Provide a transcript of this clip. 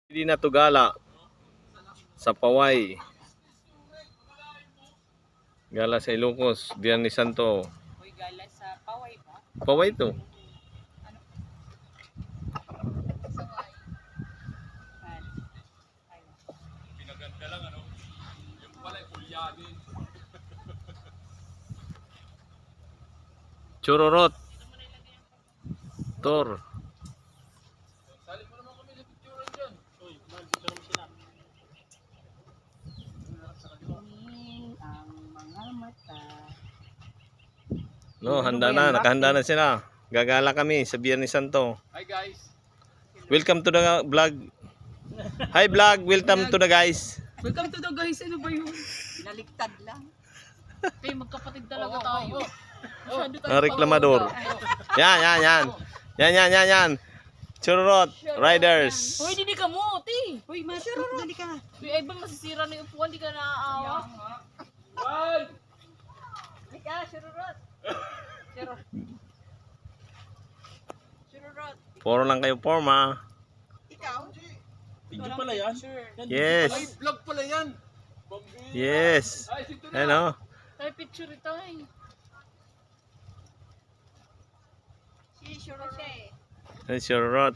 Hindi na to gala sa Paway. Gala sa Ilocos, Biyernes Santo. Uy, gala sa Paway ba? Paway to. Saway. Pinaganda lang ano. Yung pala ulyanin. Chururot. Tor. Sali mo naman kami sa picture dyan. Uy, picture mo sila. Ang mga mata. No, handa na, nakahanda na sila. Gagala kami sa Biyernes Santo. Hi guys. Welcome to the vlog. Hi vlog, welcome to the guys. Welcome to the guys. Ano ba yun? Binaligtad lang. Kaya magkapatid talaga tayo. Masyado tayo Ang reklamador. Yan. Yan. Chururot, riders. Uy, hindi ka mo, ti. Uy, masarap, dali ka. Uy, ay bang masisira na yung upuan, di ka naaawa. One. Dali ka, shururot. Shururot. Puro lang kayo forma. Ikaw? Video pala yan? Yes. Ay, vlog pala yan. Yes. Ay, sito na. Ano? Tayo picture ito eh. Si Shururot. Chururot.